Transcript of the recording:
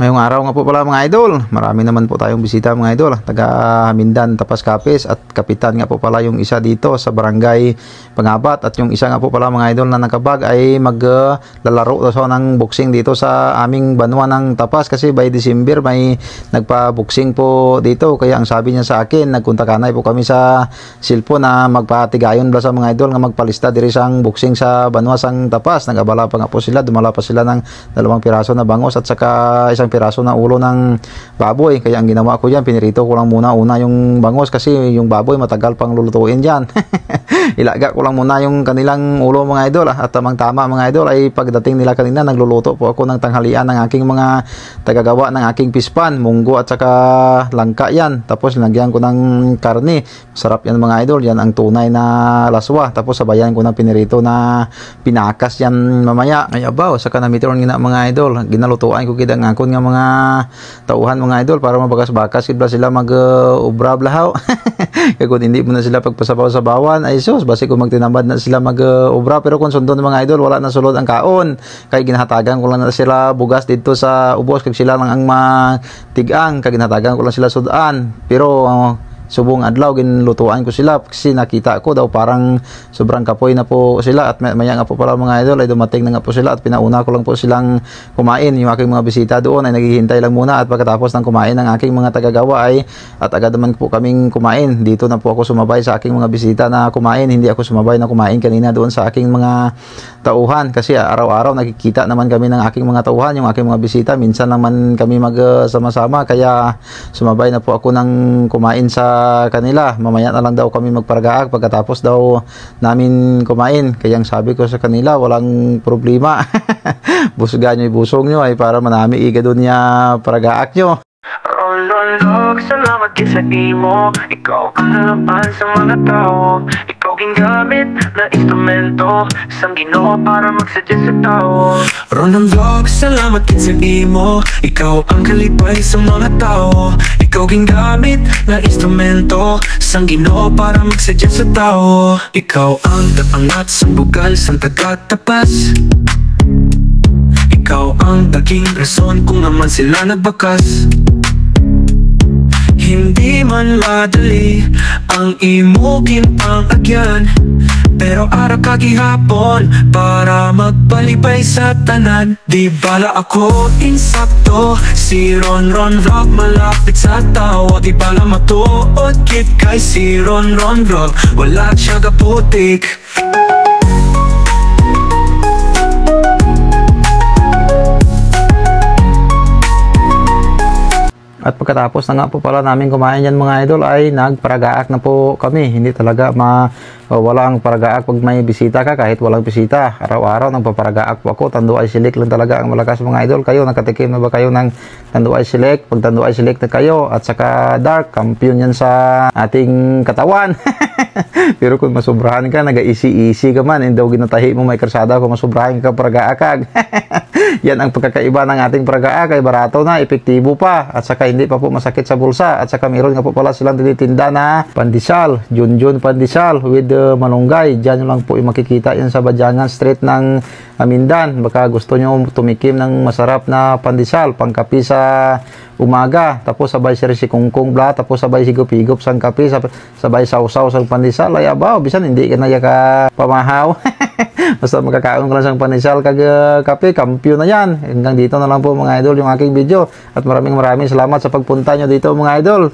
Ngayong araw nga po pala mga idol, marami naman po tayong bisita mga idol, taga Hamindan, Tapas Capiz, at kapitan nga po pala yung isa dito sa barangay Pangabat, at yung isa nga po pala mga idol na nakabag ay maglalaro ng boxing dito sa aming banwa ng Tapas, kasi by December may nagpa-boxing po dito. Kaya ang sabi niya sa akin, nagkunta-kanay po kami sa cellphone na magpatigayon ba sa mga idol nga magpalista diri sang boxing sa banwa sang Tapas. Nag-abala pa nga po sila, dumala pa sila ng 2 piraso na bangos at saka isang piraso na ulo ng baboy. Kaya ang ginawa ko yan, pinirito ko lang muna yung bangos, kasi yung baboy matagal pang lulutuin dyan. Ilaga ko lang muna yung kanilang ulo mga idol, at tamang tama mga idol ay pagdating nila kanina, nagluluto po ako ng tanghalian ng aking mga tagagawa ng aking pispan, munggo at saka langka yan. Tapos nilagyan ko ng karne, sarap yan mga idol, yan ang tunay na laswa. Tapos sabayan ko ng pinirito na pinakas yan mamaya. Ay abaw, saka namiton nga mga idol, ginalutuan ko kidang akon nga mga tauhan mga idol para mabakas-bakas kid sila mag-ubra blahaw. Kaya kung hindi mo na sila pagpasabaw sa bawan, ay sus, basi kung magtinamad na sila mag-ubra. Pero kung sundon mga idol, wala na sulod ang kaon. Kaya ginahatagan ko lang na sila bugas dito sa ubos, kag sila lang ang matigang, kaya ginahatagan ko lang sila sudan. Pero subong adlaw ginlutuan ko sila, kasi nakita ko daw parang sobrang kapoy na po sila, at maya nga po pala mga idol ay dumating na nga po sila, at pinauna ko lang po silang kumain. Yung aking mga bisita doon ay naghihintay lang muna, at pagkatapos ng kumain ng aking mga tagagawa ay at agad naman po kaming kumain. Dito na po ako sumabay sa aking mga bisita na kumain, hindi ako sumabay na kumain kanina doon sa aking mga tauhan, kasi araw-araw nakikita naman kami ng aking mga tauhan, yung aking mga bisita, minsan naman kami magsama-sama, kaya sumabay na po ako ng kumain sa kanila. Mamaya na lang daw kami magparagaak pagkatapos daw namin kumain. Kaya ang sabi ko sa kanila, walang problema. Busga nyo, ibusong nyo ay para manami iga doon niya paragaak nyo. Rololog, salamat din sa imo. Ikaw ang halapan sa mga tao. Ikaw gingamit na instrumento sang Ginoo para magsadya sa tao. Rololog, salamat din sa imo. Ikaw ang kalipay sa mga tao. Ikaw gingamit na instrumento sang Ginoo para magsadya sa tao. Ikaw ang tapangat sa bugal sang taga-Tapas. Ikaw ang naging rason kung naman sila nagbakas. Hindi man madali ang imo ginpangagyan, pero ara ka gihapon para magpalipay sa tanan. Di bala ako insakto, si Ron Vlog malapit sa tao. Di bala matuod kit kay si Ron Vlog, wala siya gaputik. At pagkatapos na nga po pala namin kumain yan mga idol, ay nagparagaak na po kami. Hindi talaga walang paragaak pag may bisita ka, kahit walang bisita. Araw-araw nagpaparagaak po ako. Tanduay Select lang talaga ang malakas mga idol. Kayo, nakatikim na ba kayo ng Tanduay Select? Pag Tanduay Select na kayo at saka Dark, kampiyon yan sa ating katawan. Pero kung masubrahan ka, naga-easy ka man, hindi daw ginatahi mo may karsada kung masubrahan ka paragaakag. Yan ang pagkakaiba ng ating paragaak, ay barato na, epektibo pa, at saka hindi pa po masakit sa bulsa. At saka meron nga po pala silang tinitinda na pandesal, Junjun pandesal with malunggay. Diyan nyo lang po makikita yan sa Badyangan Street ng Hamindan. Baka gusto nyo tumikim ng masarap na pandesal, pangkapi sa umaga, tapos sabay si kungkong bla, tapos sabay higop-higop sang kape, sabay sausaw sang pandesal, ay abaw, bisan hindi ka na ka pamahaw. Basta magkakaon ko lang sang pandesal kag kape, kampiyon na yan. Hanggang dito na lang po mga idol yung aking video, at maraming salamat sa pagpunta nyo dito mga idol.